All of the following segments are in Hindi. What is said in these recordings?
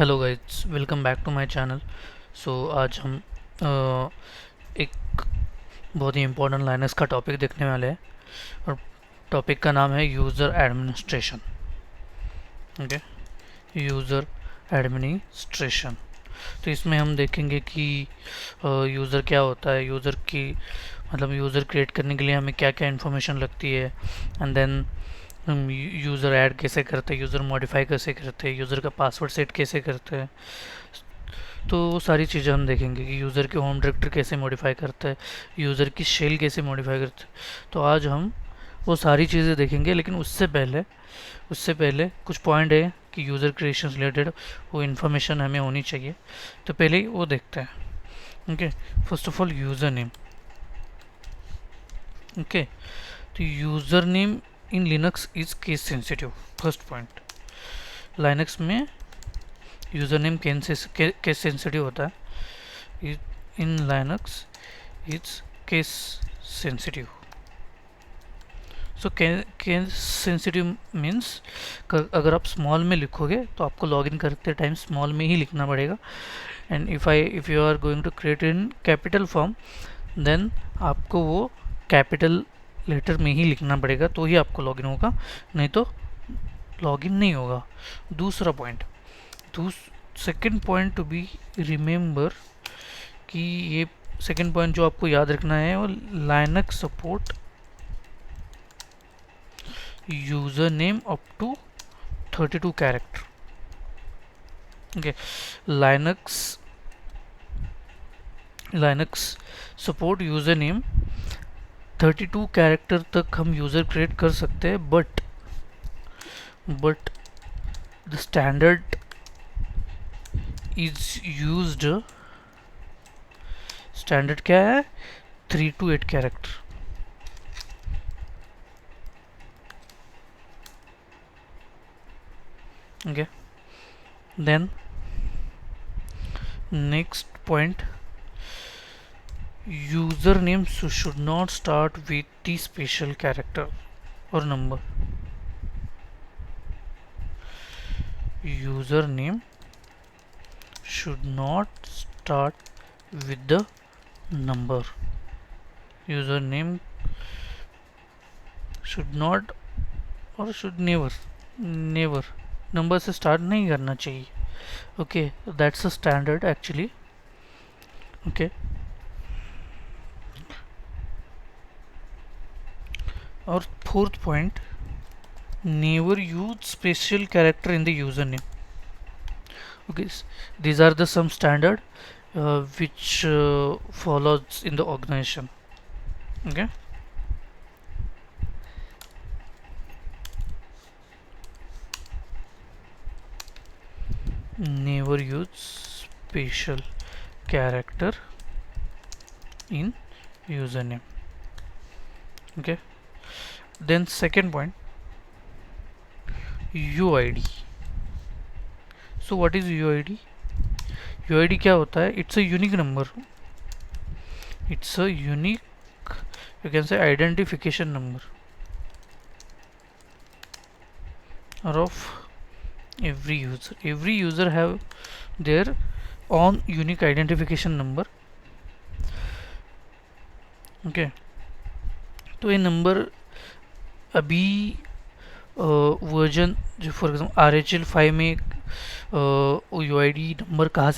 Hello guys, welcome back to my channel. आज हम एक बहुत ही इम्पोर्टेंट लाइनक्स का टॉपिक देखने वाले हैं और टॉपिक का नाम है user administration. Okay, user administration. तो इसमें हम देखेंगे कि यूज़र क्या होता है, यूज़र की मतलब यूज़र क्रिएट करने के लिए हमें क्या क्या इन्फॉर्मेशन लगती है, एंड देन हम यूज़र ऐड कैसे करते हैं, यूज़र मॉडिफाई कैसे करते हैं, यूज़र का पासवर्ड सेट कैसे करते हैं। तो वो सारी चीज़ें हम देखेंगे कि यूज़र के होम डायरेक्टरी कैसे मॉडिफाई करते हैं, यूज़र की शेल कैसे मॉडिफाई करते हैं। तो आज हम वो सारी चीज़ें देखेंगे, लेकिन उससे पहले कुछ पॉइंट है कि यूज़र क्रिएशन रिलेटेड वो इन्फॉर्मेशन हमें होनी चाहिए। तो पहले ही वो देखते हैं। Okay, first of all user name. Okay, तो user name in Linux is case sensitive. First point, Linux में यूज़र नेम केस सेंसिटिव होता है। In Linux it's case sensitive. So case sensitive means अगर आप स्मॉल में लिखोगे तो आपको लॉगिन करते टाइम स्मॉल में ही लिखना पड़ेगा। And if you are going to create in capital form, then आपको वो कैपिटल लेटर में ही लिखना पड़ेगा, तो ही आपको लॉगिन होगा, नहीं तो लॉगिन नहीं होगा। दूसरा point, second point to be remember कि ये सेकेंड पॉइंट जो आपको याद रखना है वो Linux support user name up to 32 character. Okay, Linux Linux support user name 32 character तक हम यूजर क्रिएट कर सकते हैं, but the standard is used, standard क्या है, 3 to 8 character. Okay, then next point, username should not start with the special character or number. Username should not start with the number. Username should not और should never नंबर से स्टार्ट नहीं करना चाहिए। Okay, that's a standard actually. Okay, और fourth point, never use special character in the username. Okay, these are the some standard which follows in the organization. Okay, never use special character in username. Okay, then second point, UID. So what is UID? UID क्या होता है? It's a unique number. It's a unique, you can say, identification number of every user. Every user have their own unique identification number. Okay, तो ये नंबर अभी वर्जन जो फॉर एग्जाम्पल RH5 में यू आई डी नंबर कहाँ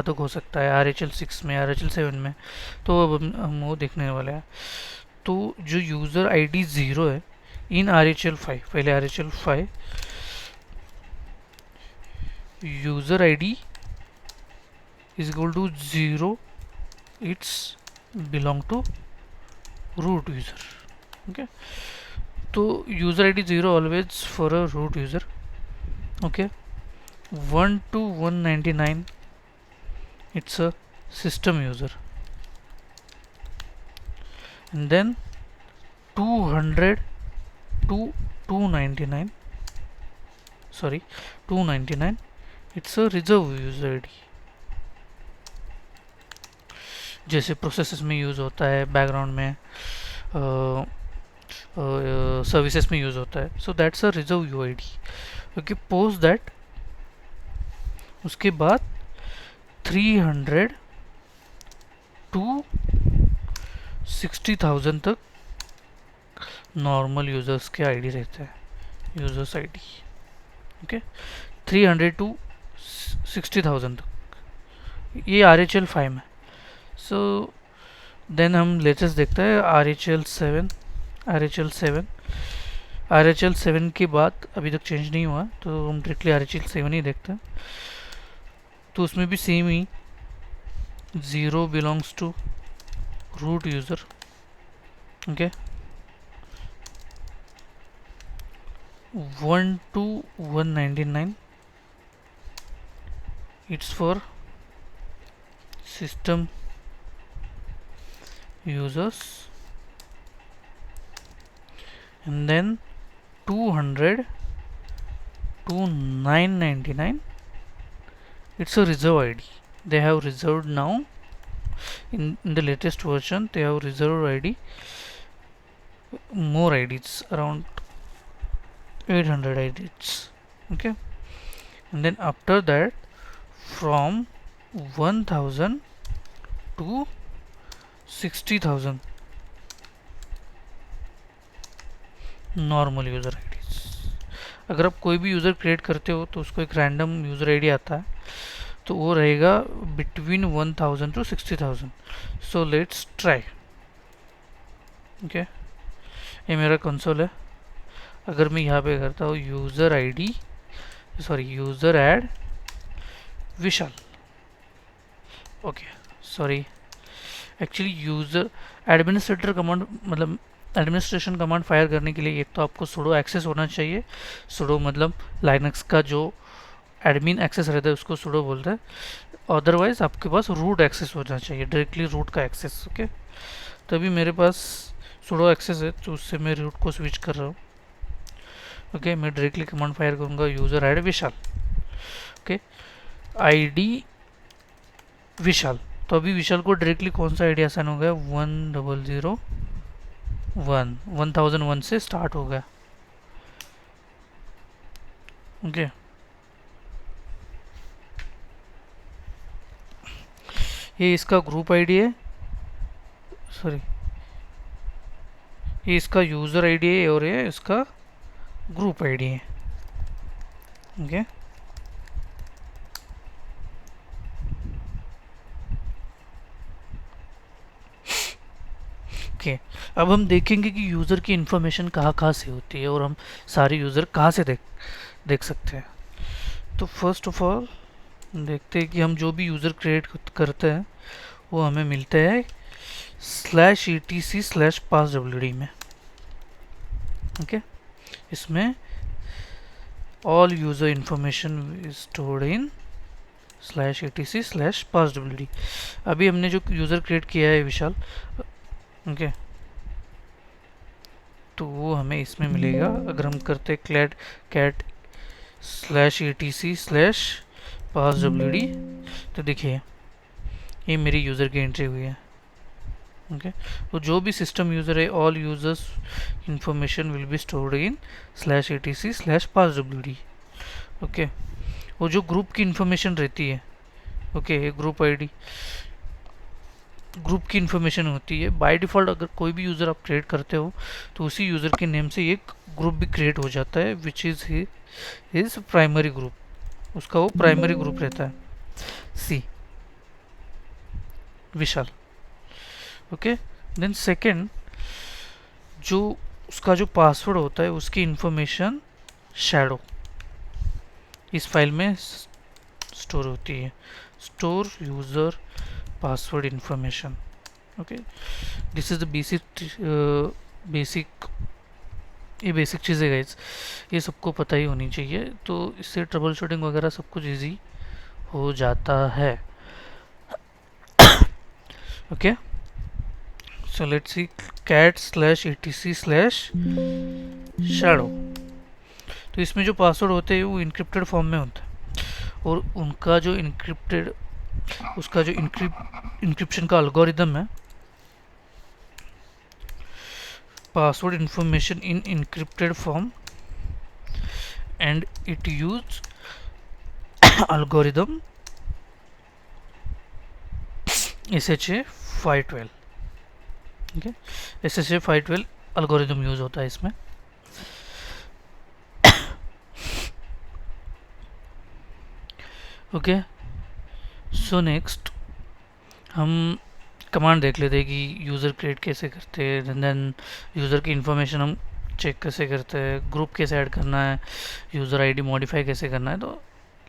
तक हो सकता है, RH6 में, RH7 में, तो अब हम वो देखने वाले हैं। तो जो यूज़र आईडी 0 है इन RH5, पहले RH5 user ID is equal to 0, it's belong to root user. Okay, तो user ID 0 always for a root user. Okay, 1 to 199 it's a system user, and then 200 to 299, sorry, 299 it's a reserve user id, जैसे प्रोसेसेस में यूज़ होता है, बैकग्राउंड में सर्विसेज में यूज़ होता है। So that's a reserve UID. Okay, post that उसके बाद 300 टू 60,000 तक नॉर्मल यूज़र्स के आईडी रहते हैं, यूज़र्स आईडी। ओके, 300 टू 60,000 तक ये RHL5 में। सो देन हम लेटेस्ट देखते हैं RHL7। RHL7 के बाद अभी तक चेंज नहीं हुआ, तो हम डायरेक्टली RHL7 ही देखते हैं। तो उसमें भी सेम ही 0 belongs to root user. Okay, 1 to 199 it's for system users, and then 200 to 999 it's a reserve ID. They have reserved now in the latest version. They have reserved ID, more IDs, around 800 IDs. Okay, and then after that from 1000 to 60,000 normal user IDs. अगर आप कोई भी यूज़र क्रिएट करते हो तो उसको एक रैंडम यूज़र आईडी आता है, तो वो रहेगा between 1000 to 60,000। So let's try. Okay, ये मेरा कंसोल है। अगर मैं यहाँ पे करता हूँ user ID, sorry user add Vishal. Okay, sorry, actually user administrator command, मतलब एडमिनिस्ट्रेशन कमांड फायर करने के लिए एक तो आपको सुडो एक्सेस होना चाहिए। सुडो मतलब लाइनक्स का जो एडमिन एक्सेस रहता है उसको सुडो बोलते हैं। अदरवाइज आपके पास रूट एक्सेस होना चाहिए, डायरेक्टली रूट का एक्सेस। ओके, तभी मेरे पास सुडो एक्सेस है, तो उससे मैं रूट को स्विच कर रहा हूँ। ओके, मैं डायरेक्टली कमांड फायर करूँगा user add Vishal. Okay, ID विशाल। तो अभी विशाल को डायरेक्टली कौन सा आईडी आसान हो गया, 1001 से स्टार्ट हो गया। ओके, ये इसका ग्रुप आईडी है, सॉरी ये इसका यूज़र आईडी है और ये इसका ग्रुप आईडी है। ओके, ओके, अब हम देखेंगे कि यूज़र की इन्फॉर्मेशन कहाँ से होती है और हम सारे यूज़र कहाँ से देख सकते हैं। तो फर्स्ट ऑफ ऑल देखते हैं कि हम जो भी यूज़र क्रिएट करते हैं वो हमें मिलता है /etc/passwd में। ओके, इसमें all user information is stored in /etc/passwd। अभी हमने जो यूज़र क्रिएट किया है विशाल, ओके, तो वो हमें इसमें मिलेगा। अगर हम करते cat /etc/passwd, तो देखिए ये मेरी यूज़र की एंट्री हुई है। ओके, तो जो भी सिस्टम यूज़र है, all users information will be stored in /etc/passwd। Okay, वो जो ग्रुप की इंफॉर्मेशन रहती है, ओके, ग्रुप आईडी ग्रुप की इंफॉर्मेशन होती है। बाय डिफ़ॉल्ट अगर कोई भी यूज़र आप क्रिएट करते हो तो उसी यूज़र के नेम से एक ग्रुप भी क्रिएट हो जाता है, which is his primary group. उसका वो प्राइमरी ग्रुप रहता है, सी विशाल। ओके, देन सेकंड, जो उसका जो पासवर्ड होता है उसकी इंफॉर्मेशन शैडो इस फाइल में स्टोर होती है। Store user password information. Okay, this is the basic ये बेसिक चीज़ें गाइस, ये सबको पता ही होनी चाहिए। तो इससे ट्रबल शूटिंग वगैरह सब कुछ इजी हो जाता है। Okay, so let's see cat /etc/shadow। तो इसमें जो पासवर्ड होते हैं वो इनक्रिप्टेड फॉर्म में होता है, और उनका जो उसका जो इंक्रिप्शन का एल्गोरिदम है, password information in encrypted form and it use algorithm SHA 512. ठीक है, SHA 512 algorithm यूज होता है इसमें. ओके, सो नेक्स्ट हम कमांड देख लेते हैं कि यूज़र क्रिएट कैसे करते हैं, देन यूज़र की इंफॉर्मेशन हम चेक कैसे करते हैं, ग्रुप कैसे ऐड करना है, यूज़र आईडी मॉडिफाई कैसे करना है. तो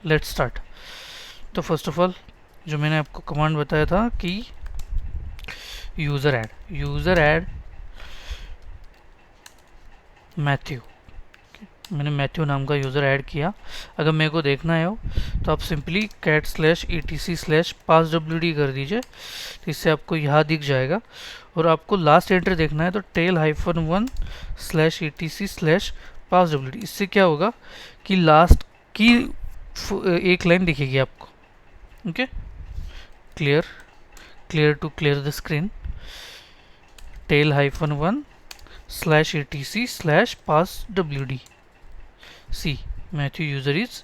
लेट्स स्टार्ट. तो फर्स्ट ऑफ ऑल जो मैंने आपको कमांड बताया था कि यूज़र ऐड मैथ्यू. मैंने मैथ्यू नाम का यूज़र ऐड किया. अगर मेरे को देखना है हो तो आप सिंपली cat/etc/passwd कर दीजिए, तो इससे आपको यहाँ दिख जाएगा. और आपको लास्ट एंट्री देखना है तो tail-1/etc/passwd. इससे क्या होगा कि लास्ट की एक लाइन दिखेगी आपको. Okay, clear to clear the screen. tail-1/etc/passwd. See Matthew user is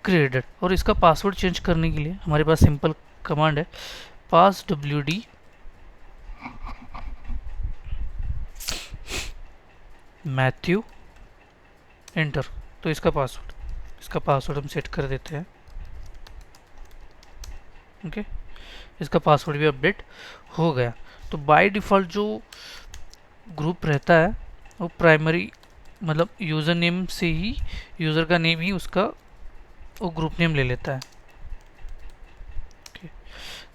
created. और इसका पासवर्ड चेंज करने के लिए हमारे पास सिंपल कमांड है passwd मैथ्यू एंटर. तो इसका पासवर्ड हम सेट कर देते हैं. ओके, इसका पासवर्ड भी अपडेट हो गया. तो बाय डिफ़ॉल्ट जो ग्रुप रहता है वो प्राइमरी मतलब यूज़र नेम से ही, यूज़र का नेम ही उसका वो ग्रुप नेम ले लेता है.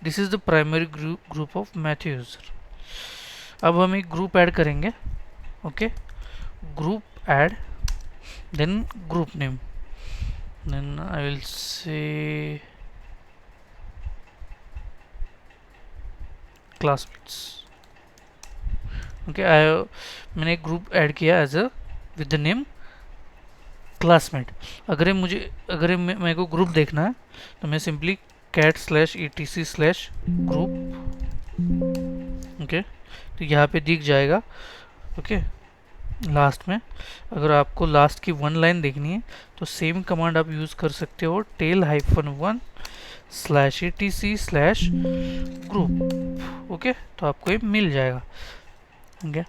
This is the primary group of Matthew user. अब हम एक ग्रुप ऐड करेंगे. Okay, group add, then group name, then I will say classmates. Okay, मैंने एक ग्रुप ऐड किया as a with the name classmate. अगर मेरे को ग्रुप देखना है तो मैं सिंपली cat/etc/group. ओके, तो यहाँ पे दिख जाएगा. ओके, लास्ट में अगर आपको लास्ट की वन लाइन देखनी है तो सेम कमांड आप यूज़ कर सकते हो tail-1/etc/group. ओके, तो आपको ये मिल जाएगा. ओके,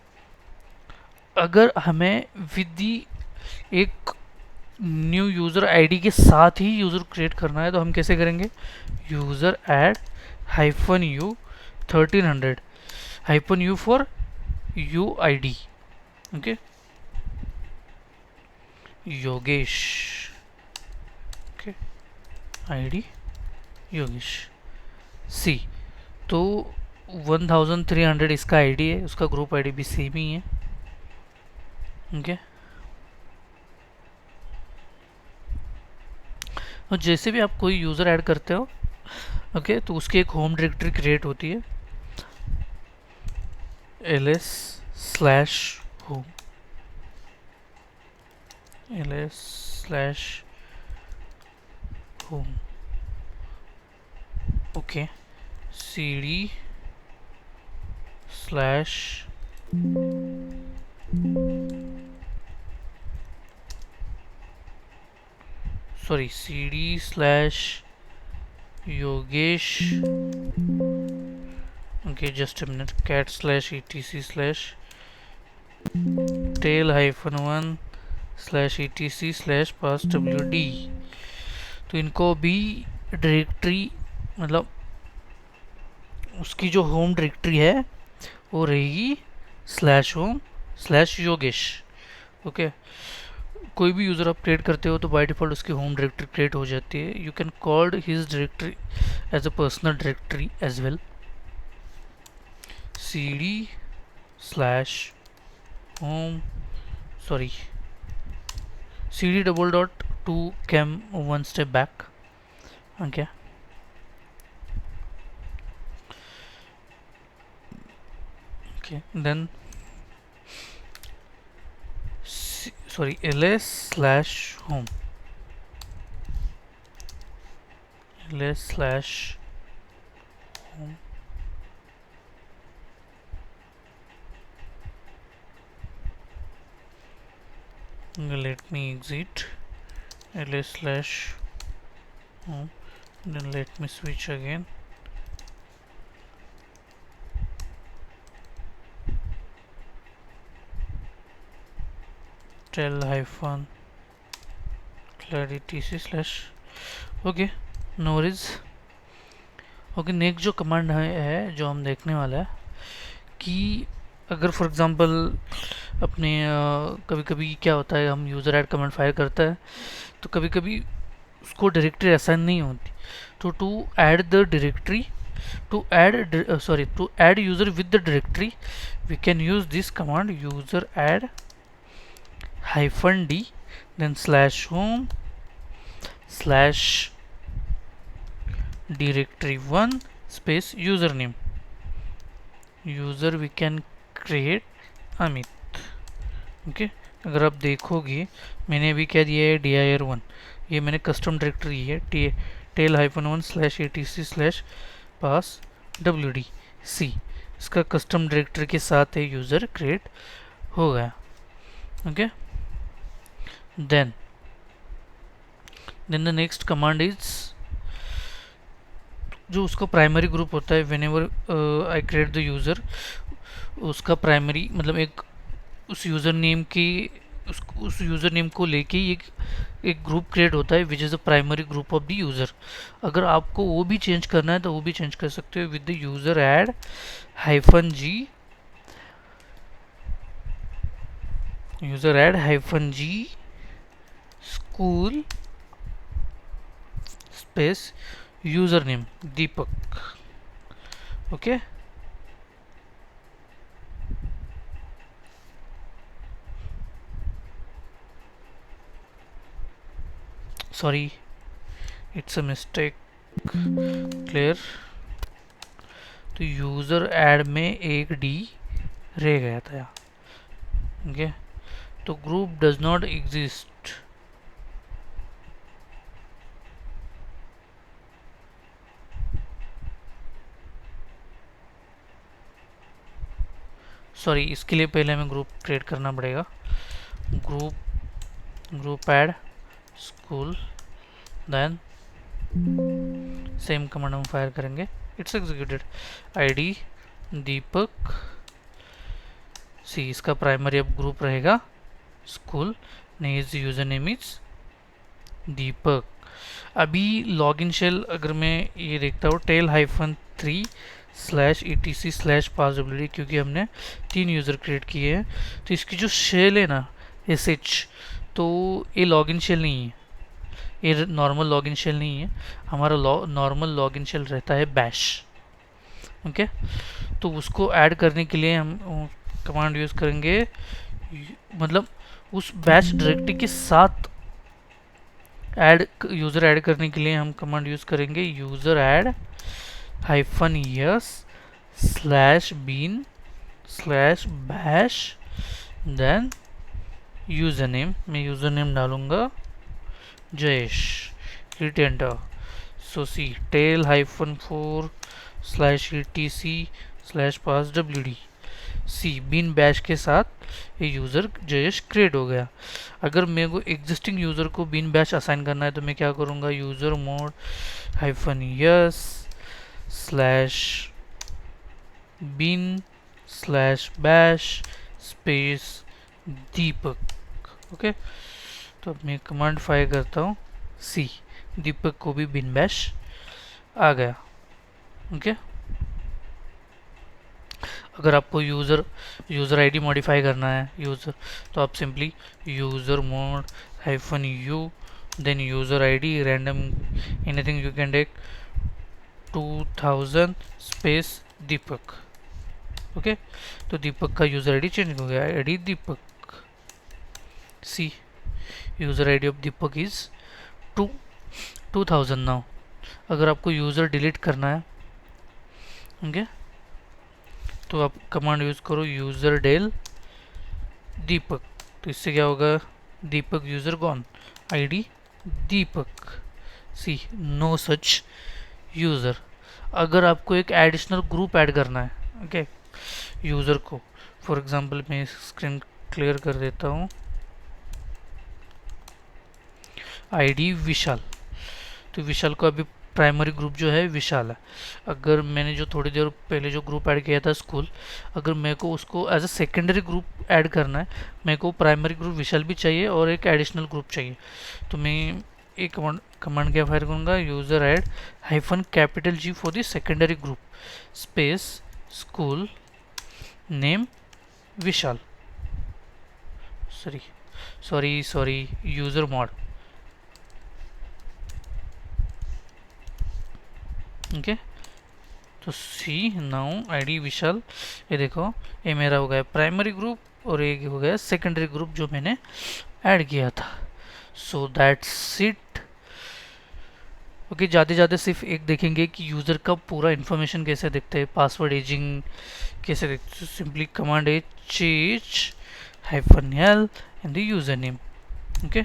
अगर हमें विद एक न्यू यूज़र आईडी के साथ ही यूज़र क्रिएट करना है तो हम कैसे करेंगे? User add -u 1300 -u for U ID. Okay, Yogesh. Okay, ID Yogesh see. तो 1300 इसका आईडी है, उसका ग्रुप आईडी भी सेम ही है. ओके, और जैसे भी आप कोई यूज़र ऐड करते हो ओके, तो उसकी एक होम डायरेक्टरी क्रिएट होती है ls/home. ls/home. Okay, cd slash cd/yogesh. okay, just a minute. cat/etc/tail-1/etc/passwd. तो इनको भी डायरेक्टरी मतलब उसकी जो होम डायरेक्टरी है वो रहेगी /home/yogesh. ओके, कोई भी यूज़र आप क्रिएट करते हो तो बाय डिफ़ॉल्ट उसकी होम डायरेक्टरी क्रिएट हो जाती है. You can called his directory as a personal directory as well. cd/home cd:/to cam one step back. Okay, then ls/home ls/home. Let me exit ls/home. then let me switch again. Tell hyphen clarity slash. Okay, no worries. Okay, next जो कमांड है जो हम देखने वाला है कि अगर फॉर एग्जांपल अपने कभी कभी क्या होता है, हम यूज़र ऐड कमांड फायर करता है तो कभी कभी उसको डायरेक्टरी असाइन नहीं होती. तो to add the directory, to add user with the directory, we can use this command user add -d then /home /directory1 space username. User we can create Amit. Okay, अगर आप देखोगे मैंने अभी क्या दिया है dir1, ये मैंने कस्टम डायरेक्टरी है tail-1/etc/pass-wd-c, इसका कस्टम डायरेक्टरी के साथ है यूज़र क्रिएट हो गया. Okay, then the next command is जो उसका प्राइमरी ग्रुप होता है whenever I create the user, उसका प्राइमरी मतलब उस यूज़र नेम उस यूज़र नेम को लेके एक ग्रुप क्रिएट होता है which is the primary group of the user. अगर आपको वो भी चेंज करना है तो वो भी चेंज कर सकते हो with the user add -g school space username Deepak. Okay, sorry, it's a mistake. Clear. तो यूज़र ऐड में एक डी रह गया था. ओके, तो group does not exist. Sorry, इसके लिए पहले हमें ग्रुप क्रिएट करना पड़ेगा. Group add school, then same command हम फायर करेंगे. It's executed. ID Deepak see, इसका प्राइमरी अब ग्रुप रहेगा स्कूल, नहीं is user name is Deepak. अभी लॉगिन शेल अगर मैं ये देखता हूँ tail-3/etc/pass-wd, क्योंकि हमने 3 यूज़र क्रिएट किए हैं तो इसकी जो शेल है ना sh, तो ये लॉगिन शेल नहीं है, ये नॉर्मल लॉगिन शेल नहीं है. हमारा नॉर्मल लॉगिन शेल रहता है बैश. ओके, तो उसको ऐड करने के लिए हम कमांड यूज़ करेंगे, मतलब उस बैश डायरेक्टरी के साथ यूज़र ऐड करने के लिए हम कमांड यूज़ करेंगे user add -yes /bin/bash then user name. मैं यूज़र नेम डालूंगा Jayesh. Hit enter. So see tail-4/etc/pass-wd see bin bash के साथ ये यूज़र जयेश क्रिएट हो गया. अगर मेरे को एग्जिस्टिंग यूज़र को बिन बैश असाइन करना है तो मैं क्या करूँगा, user mode -yes/bin/bash space Deepak. Okay, तो अब मैं कमांड फायर करता हूँ सी, दीपक को भी बिन बैश आ गया. ओके, अगर आपको यूज़र आईडी मॉडिफाई करना है यूज़र, तो आप simply user mod -u then user ID random anything you can take 2000 space Deepak. Okay, तो दीपक का यूज़र आईडी चेंज हो गया. ID Deepak see, user ID of Deepak is 2000 now. अगर आपको यूज़र डिलीट करना है ओके, तो आप कमांड यूज़ करो यूज़र डेल दीपक. तो इससे क्या होगा, Deepak user gone, ID Deepak see, no such user. अगर आपको एक एडिशनल ग्रुप ऐड करना है ओके यूज़र को, फॉर एग्जांपल मैं स्क्रीन क्लियर कर देता हूँ. आईडी विशाल, तो विशाल को अभी प्राइमरी ग्रुप जो है विशाल है। अगर मैंने जो थोड़ी देर पहले जो ग्रुप ऐड किया था स्कूल, अगर मेरे को उसको as a secondary group add करना है, मेरे को प्राइमरी ग्रुप विशाल भी चाहिए और एक एडिशनल ग्रुप चाहिए। तो मैं एक कमांड क्या फायर करूँगा, user add hyphen capital G for the secondary group space school name Vishal, sorry user mod. Okay, तो सी नाउ आईडी विशाल, ये देखो ये मेरा हो गया प्राइमरी ग्रुप और ये हो गया सेकेंडरी ग्रुप जो मैंने ऐड किया था। So that's it. ओके, ज़्यादा सिर्फ एक देखेंगे कि यूज़र का पूरा इन्फॉर्मेशन कैसे दिखता है, पासवर्ड एजिंग कैसे दिखता है। सिंपली कमांड है change hyphen L in the user name. Okay,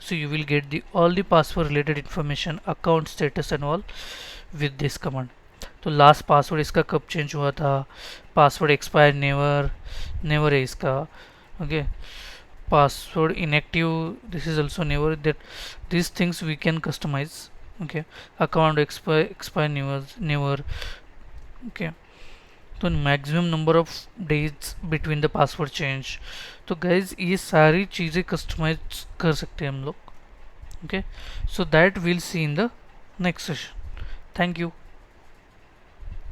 so you will get the all the password related information, account status and all with this command. तो लास्ट पासवर्ड इसका कब चेंज हुआ था, पासवर्ड एक्सपायर नेवर नेवर है इसका। Okay, password inactive this is also never, that these things we can customize. Okay, account expire never never. Okay, तो maximum number of days between the password change. तो गाइज ये सारी चीज़ें कस्टमाइज कर सकते हैं हम लोग। Okay, so that we'll see in the next session. Thank you.